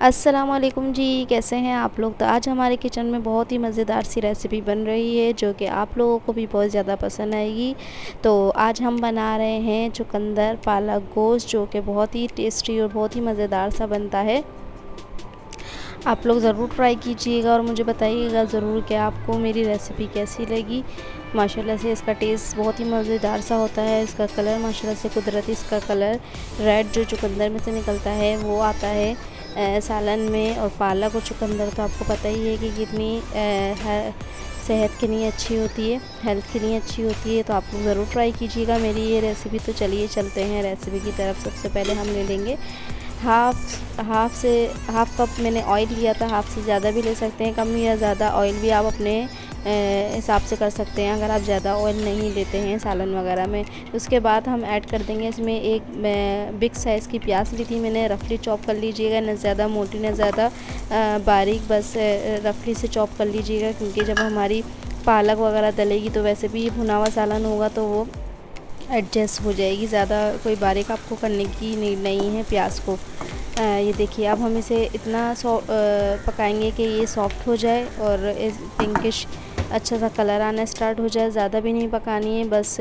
अस्सलामुअलैकुम जी, कैसे हैं आप लोग। तो आज हमारे किचन में बहुत ही मज़ेदार सी रेसिपी बन रही है जो कि आप लोगों को भी बहुत ज़्यादा पसंद आएगी। तो आज हम बना रहे हैं चुकंदर पालक गोश्त, जो कि बहुत ही टेस्टी और बहुत ही मज़ेदार सा बनता है। आप लोग ज़रूर ट्राई कीजिएगा और मुझे बताइएगा ज़रूर कि आपको मेरी रेसिपी कैसी लगी। माशाल्लाह से इसका टेस्ट बहुत ही मज़ेदार सा होता है। इसका कलर माशाल्लाह से कुदरती इसका कलर रेड जो चुकंदर में से निकलता है वो आता है सालन में। और पालक और चुकंदर तो आपको पता ही है कि कितनी सेहत के लिए अच्छी होती है, हेल्थ के लिए अच्छी होती है। तो आप लोग ज़रूर ट्राई कीजिएगा मेरी ये रेसिपी। तो चलिए चलते हैं रेसिपी की तरफ। सबसे पहले हम ले लेंगे हाफ़ कप मैंने ऑयल लिया था। हाफ़ से ज़्यादा भी ले सकते हैं, कम या ज़्यादा ऑयल भी आप अपने हिसाब से कर सकते हैं अगर आप ज़्यादा ऑयल नहीं लेते हैं सालन वगैरह में। उसके बाद हम ऐड कर देंगे इसमें एक बिग साइज़ की प्याज ली थी मैंने, रफली चॉप कर लीजिएगा, न ज़्यादा मोटी न ज़्यादा बारीक, बस रफली से चॉप कर लीजिएगा, क्योंकि जब हमारी पालक वगैरह डलेगी तो वैसे भी भुना हुआ सालन होगा तो वो एडजस्ट हो जाएगी। ज़्यादा कोई बारीक आपको करने की नीड नहीं है प्याज को। ये देखिए, अब हम इसे इतना पकाएंगे कि ये सॉफ्ट हो जाए और इस पिंकिश अच्छा सा कलर आना स्टार्ट हो जाए। ज़्यादा भी नहीं पकानी है, बस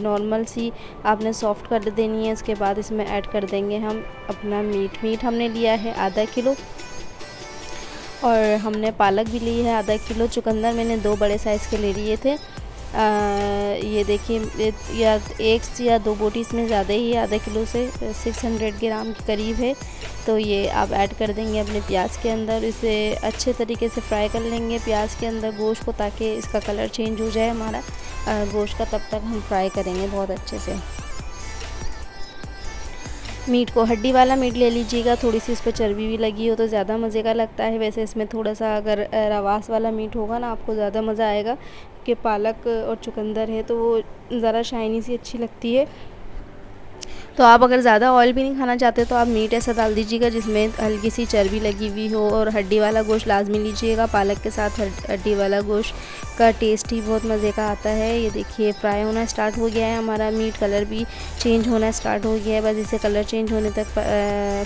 नॉर्मल सी आपने सॉफ्ट कर देनी है। उसके बाद इसमें ऐड कर देंगे हम अपना मीट हमने लिया है आधा किलो, और हमने पालक भी ली है आधा किलो। चुकंदर मैंने 2 बड़े साइज़ के ले लिए थे। ये देखिए, या 1 या 2 बोटी इसमें ज़्यादा ही है, आधा किलो से 600 ग्राम के करीब है। तो ये आप ऐड कर देंगे अपने प्याज के अंदर। इसे अच्छे तरीके से फ्राई कर लेंगे प्याज के अंदर गोश्त को, ताकि इसका कलर चेंज हो जाए हमारा गोश्त का। तब तक हम फ्राई करेंगे बहुत अच्छे से। मीट को हड्डी वाला मीट ले लीजिएगा, थोड़ी सी इस पर चर्बी भी लगी हो तो ज़्यादा मज़े का लगता है। वैसे इसमें थोड़ा सा अगर रवास वाला मीट होगा ना, आपको ज़्यादा मज़ा आएगा, कि पालक और चुकंदर है तो वो ज़रा शाइनी सी अच्छी लगती है। तो आप अगर ज़्यादा ऑयल भी नहीं खाना चाहते तो आप मीट ऐसा डाल दीजिएगा जिसमें हल्की सी चर्बी लगी हुई हो। और हड्डी वाला गोश्त लाजमी लीजिएगा, पालक के साथ हड्डी वाला गोश्त का टेस्ट ही बहुत मज़े का आता है। ये देखिए, फ्राई होना स्टार्ट हो गया है हमारा मीट, कलर भी चेंज होना स्टार्ट हो गया है। बस इसे कलर चेंज होने तक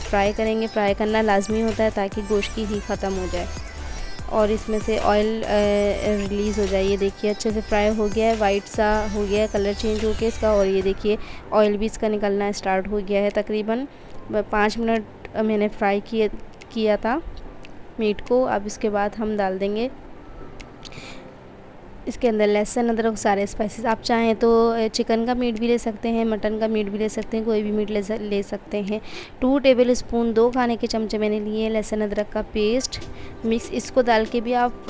फ्राई करेंगे। फ्राई करना लाजमी होता है ताकि गोश्त की ही ख़त्म हो जाए और इसमें से ऑयल रिलीज़ हो जाए। ये देखिए, अच्छे से फ्राई हो गया है, वाइट सा हो गया है, कलर चेंज हो गया इसका। और ये देखिए, ऑयल भी इसका निकलना स्टार्ट हो गया है। तकरीबन 5 मिनट मैंने फ्राई किया था मीट को। अब इसके बाद हम डाल देंगे इसके अंदर लहसुन अदरक सारे स्पाइसेस। आप चाहें तो चिकन का मीट भी ले सकते हैं, मटन का मीट भी ले सकते हैं, कोई भी मीट ले सकते हैं। 2 टेबल स्पून 2 खाने के चमचे मैंने लिए लहसुन अदरक का पेस्ट मिक्स। इसको डाल के भी आप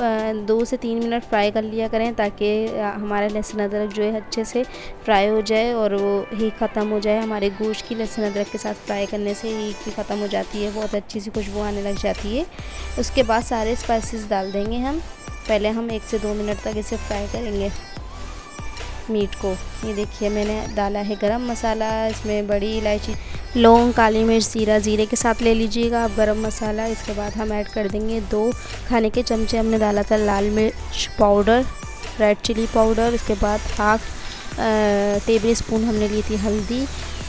2 से 3 मिनट फ्राई कर लिया करें, ताकि हमारा लहसुन अदरक जो है अच्छे से फ्राई हो जाए और वो ही ख़त्म हो जाए। हमारे गोश्त की लहसुन अदरक के साथ फ्राई करने से ही ख़त्म हो जाती है, बहुत अच्छी सी खुशबू आने लग जाती है। उसके बाद सारे स्पाइसेस डाल देंगे हम। पहले हम 1 से 2 मिनट तक इसे फ्राई करेंगे मीट को। ये देखिए, मैंने डाला है गरम मसाला, इसमें बड़ी इलायची, लौंग, काली मिर्च, जीरा, जीरे के साथ ले लीजिएगा आप गरम मसाला। इसके बाद हम ऐड कर देंगे 2 खाने के चमचे हमने डाला था लाल मिर्च पाउडर, रेड चिली पाउडर। इसके बाद 1/2 टेबल स्पून हमने ली थी हल्दी,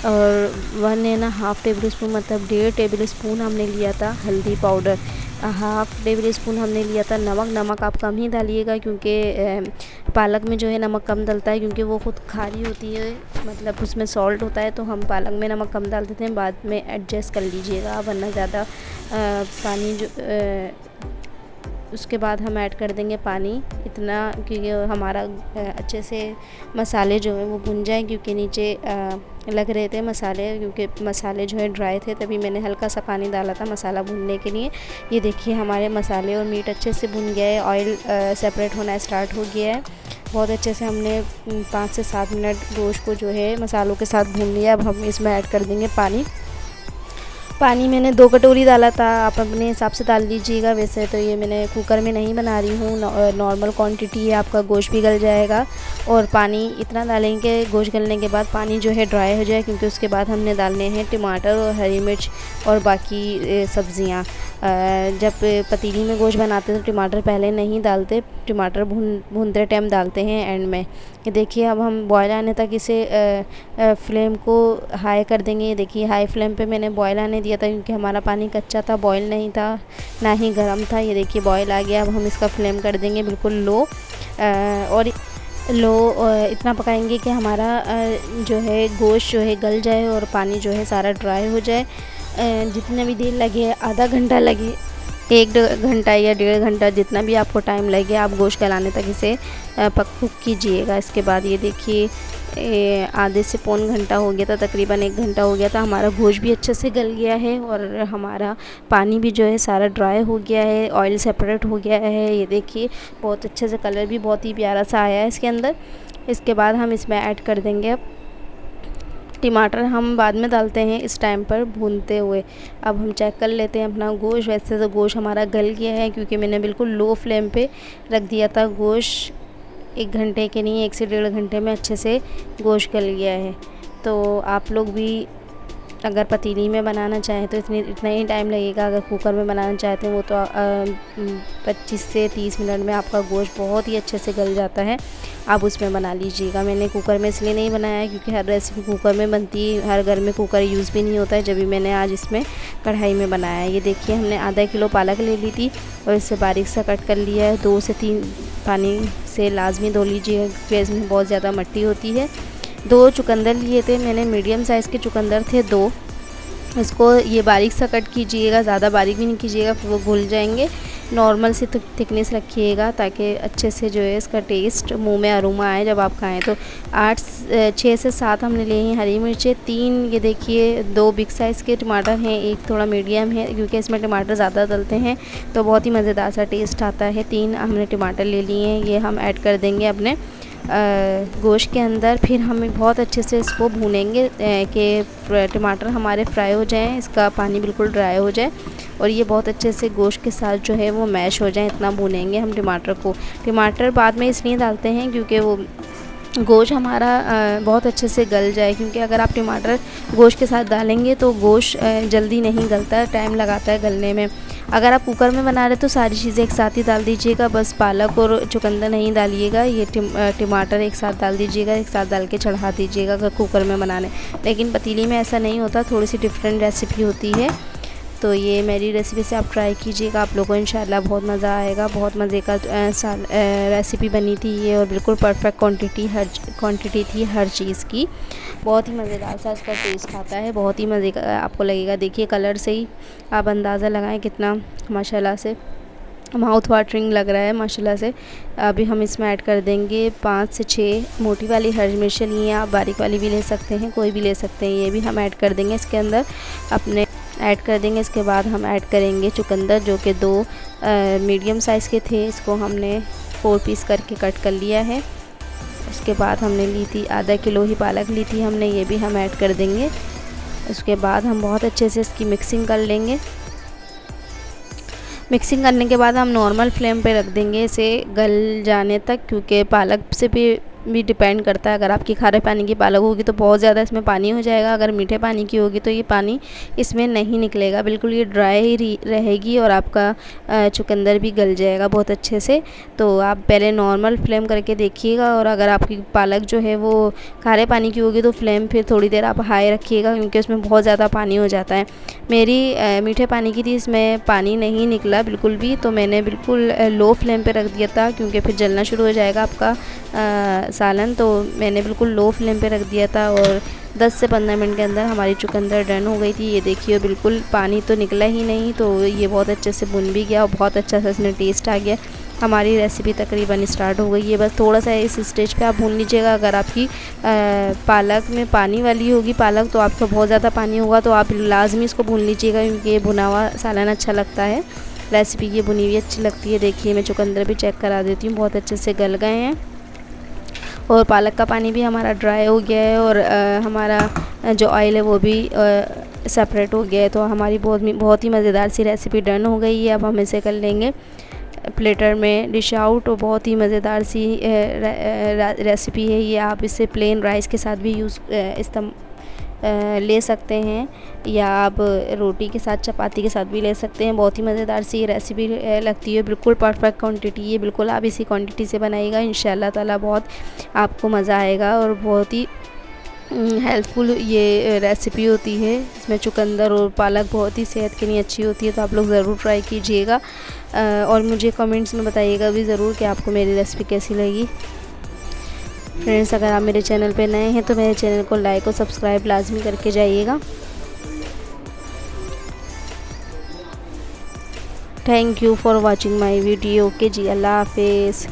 और 1.5 टेबल स्पून मतलब 1.5 टेबल स्पून हमने लिया था हल्दी पाउडर। 1/2 टेबल स्पून हमने लिया था नमक आप कम ही डालिएगा, क्योंकि पालक में जो है नमक कम डलता है, क्योंकि वो खुद खारी होती है, मतलब उसमें सॉल्ट होता है। तो हम पालक में नमक कम डाल देते हैं, बाद में एडजस्ट कर लीजिएगा, वरना ज़्यादा पानी जो उसके बाद हम ऐड कर देंगे पानी इतना, क्योंकि हमारा अच्छे से मसाले जो हैं वो भुन जाएँ, क्योंकि नीचे लग रहे थे मसाले, क्योंकि मसाले जो है ड्राई थे, तभी मैंने हल्का सा पानी डाला था मसाला भुनने के लिए। ये देखिए, हमारे मसाले और मीट अच्छे से भुन गया है, ऑयल सेपरेट होना स्टार्ट हो गया है बहुत अच्छे से। हमने 5 से 7 मिनट गोश्त को जो है मसालों के साथ भून लिया। अब हम इसमें ऐड कर देंगे पानी मैंने 2 कटोरी डाला था, आप अपने हिसाब से डाल लीजिएगा। वैसे तो ये मैंने कुकर में नहीं बना रही हूँ, नॉर्मल क्वांटिटी है, आपका गोश्त भी गल जाएगा। और पानी इतना डालेंगे गोश्त गलने के बाद पानी जो है ड्राई हो जाए, क्योंकि उसके बाद हमने डालने हैं टमाटर और हरी मिर्च और बाकी सब्ज़ियाँ। जब पतीली में गोश्त बनाते हैं तो टमाटर पहले नहीं डालते, टमाटर भूनते टाइम डालते हैं एंड में। ये देखिए, अब हम बॉयल आने तक इसे फ्लेम को हाई कर देंगे। ये देखिए, हाई फ्लेम पे मैंने बॉयल आने दिया था क्योंकि हमारा पानी कच्चा था, बॉयल नहीं था, ना ही गर्म था। ये देखिए बॉयल आ गया। अब हम इसका फ्लेम कर देंगे बिल्कुल लो, और इतना पकाएंगे कि हमारा जो है गोश्त जो है गल जाए और पानी जो है सारा ड्राई हो जाए। जितना भी देर लगे, आधा घंटा लगे, 1 घंटा या 1.5 घंटा, जितना भी आपको टाइम लगे, आप गोश्त गलाने तक इसे कुक कीजिएगा। इसके बाद ये देखिए आधे से पौन घंटा हो गया था, तकरीबन 1 घंटा हो गया था। हमारा गोश्त भी अच्छे से गल गया है और हमारा पानी भी जो है सारा ड्राई हो गया है, ऑयल सेपरेट हो गया है। ये देखिए बहुत अच्छे से, कलर भी बहुत ही प्यारा सा आया है इसके अंदर। इसके बाद हम इसमें ऐड कर देंगे अब टमाटर। हम बाद में डालते हैं इस टाइम पर भूनते हुए। अब हम चेक कर लेते हैं अपना गोश्त। वैसे तो गोश्त हमारा गल गया है क्योंकि मैंने बिल्कुल लो फ्लेम पे रख दिया था गोश्त। 1 घंटे के नहीं, 1 से 1.5 घंटे में अच्छे से गोश्त गल गया है। तो आप लोग भी अगर पतीली में बनाना चाहें तो इतना ही टाइम लगेगा। अगर कुकर में बनाना चाहते हैं वो तो 25 से 30 मिनट में आपका गोश्त बहुत ही अच्छे से गल जाता है। आप उसमें बना लीजिएगा। मैंने कुकर में इसलिए नहीं बनाया है क्योंकि हर रेसिपी कुकर में बनती है, हर घर में कुकर यूज़ भी नहीं होता है, जब भी मैंने आज इसमें कढ़ाई में बनाया है। ये देखिए हमने आधा किलो पालक ले ली थी और इसे बारीक सा कट कर लिया है। 2 से 3 पानी से लाजमी धो लीजिएगा क्योंकि इसमें बहुत ज़्यादा मिट्टी होती है। 2 चुकंदर लिए थे मैंने, मीडियम साइज़ के चुकंदर थे 2। इसको ये बारीक सा कट कीजिएगा, ज़्यादा बारीक भी नहीं कीजिएगा फिर वो घुल जाएंगे। नॉर्मल सी थिकनेस रखिएगा ताकि अच्छे से जो है इसका टेस्ट मुंह में अरोमा आए जब आप खाएं। तो 6 से 7 हमने लिए हैं हरी मिर्चें। 3 ये देखिए 2 बिग साइज़ के टमाटर हैं, 1 थोड़ा मीडियम है क्योंकि इसमें टमाटर ज़्यादा डलते हैं तो बहुत ही मज़ेदार सा टेस्ट आता है। 3 हमने टमाटर ले लिए हैं, ये हम ऐड कर देंगे अपने गोश्त के अंदर। फिर हम बहुत अच्छे से इसको भूनेंगे कि टमाटर हमारे फ्राई हो जाएं, इसका पानी बिल्कुल ड्राई हो जाए और ये बहुत अच्छे से गोश्त के साथ जो है वो मैश हो जाए। इतना भूनेंगे हम टमाटर को। टमाटर बाद में इसलिए डालते हैं क्योंकि वो गोश्त हमारा बहुत अच्छे से गल जाए, क्योंकि अगर आप टमाटर गोश्त के साथ डालेंगे तो गोश्त जल्दी नहीं गलता, टाइम लगाता है गलने में। अगर आप कुकर में बना रहे तो सारी चीज़ें एक साथ ही डाल दीजिएगा, बस पालक और चुकंदर नहीं डालिएगा। ये टमाटर एक साथ डाल दीजिएगा, एक साथ डाल के चढ़ा दीजिएगा अगर कुकर में बनाने। लेकिन पतीली में ऐसा नहीं होता, थोड़ी सी डिफरेंट रेसिपी होती है। तो ये मेरी रेसिपी से आप ट्राई कीजिएगा, आप लोगों को इंशाल्लाह बहुत मज़ा आएगा। बहुत मज़े का रेसिपी बनी थी ये और बिल्कुल परफेक्ट क्वांटिटी थी हर चीज़ की। बहुत ही मज़ेदार सा इसका टेस्ट आता है, बहुत ही मज़े का आपको लगेगा। देखिए कलर से ही आप अंदाज़ा लगाएं कितना माशाल्लाह से माउथ वाटरिंग लग रहा है माशाल्लाह से। अभी हम इसमें ऐड कर देंगे 5 से 6 मोटी वाली हरी मिर्चें ली हैं, आप बारीक वाली भी ले सकते हैं, कोई भी ले सकते हैं। ये भी हम ऐड कर देंगे इसके अंदर, अपने ऐड कर देंगे। इसके बाद हम ऐड करेंगे चुकंदर जो कि 2 मीडियम साइज़ के थे, इसको हमने 4 पीस करके कट कर लिया है। उसके बाद हमने ली थी आधा किलो ही पालक ली थी हमने, ये भी हम ऐड कर देंगे। उसके बाद हम बहुत अच्छे से इसकी मिक्सिंग कर लेंगे। मिक्सिंग करने के बाद हम नॉर्मल फ्लेम पे रख देंगे इसे गल जाने तक, क्योंकि पालक से भी डिपेंड करता है। अगर आपकी खारे पानी की पालक होगी तो बहुत ज़्यादा इसमें पानी हो जाएगा, अगर मीठे पानी की होगी तो ये पानी इसमें नहीं निकलेगा, बिल्कुल ये ड्राई ही रहेगी और आपका चुकंदर भी गल जाएगा बहुत अच्छे से। तो आप पहले नॉर्मल फ्लेम करके देखिएगा, और अगर आपकी पालक जो है वो खारे पानी की होगी तो फ्लेम फिर थोड़ी देर आप हाई रखिएगा क्योंकि उसमें बहुत ज़्यादा पानी हो जाता है। मेरी मीठे पानी की थी, इसमें पानी नहीं निकला बिल्कुल भी, तो मैंने बिल्कुल लो फ्लेम पे रख दिया था क्योंकि फिर जलना शुरू हो जाएगा आपका सालन। तो मैंने बिल्कुल लो फ्लेम पे रख दिया था और 10 से 15 मिनट के अंदर हमारी चुकंदर डन हो गई थी। ये देखिए बिल्कुल पानी तो निकला ही नहीं, तो ये बहुत अच्छे से भुन भी गया और बहुत अच्छा सा इसमें टेस्ट आ गया। हमारी रेसिपी तकरीबन स्टार्ट हो गई है, बस थोड़ा सा इस स्टेज पे आप भून लीजिएगा। अगर आपकी पालक में पानी वाली होगी पालक तो आपका बहुत ज़्यादा पानी होगा, तो आप लाजमी इसको भून लीजिएगा क्योंकि ये भुना हुआ सालन अच्छा लगता है। रेसिपी ये बुनी हुई अच्छी लगती है। देखिए मैं चुकंदर भी चेक करा देती हूँ, बहुत अच्छे से गल गए हैं और पालक का पानी भी हमारा ड्राई हो गया है और हमारा जो ऑयल है वो भी सेपरेट हो गया है। तो हमारी बहुत ही मज़ेदार सी रेसिपी डन हो गई है। अब हम इसे कर लेंगे प्लेटर में डिश आउट, और बहुत ही मज़ेदार सी रेसिपी है ये। आप इसे प्लेन राइस के साथ भी ले सकते हैं या आप रोटी के साथ चपाती के साथ भी ले सकते हैं। बहुत ही मज़ेदार सी रेसिपी लगती है, बिल्कुल परफेक्ट क्वांटिटी है, बिल्कुल आप इसी क्वांटिटी से बनाइएगा, इंशाल्लाह ताला बहुत आपको मज़ा आएगा और बहुत ही हेल्पफुल ये रेसिपी होती है। इसमें चुकंदर और पालक बहुत ही सेहत के लिए अच्छी होती है, तो आप लोग ज़रूर ट्राई कीजिएगा और मुझे कमेंट्स में बताइएगा भी ज़रूर कि आपको मेरी रेसिपी कैसी लगी। फ्रेंड्स, अगर आप मेरे चैनल पे नए हैं तो मेरे चैनल को लाइक और सब्सक्राइब लाजमी करके जाइएगा। Thank you for watching my video. Okay जी, अल्लाह हाफिज़।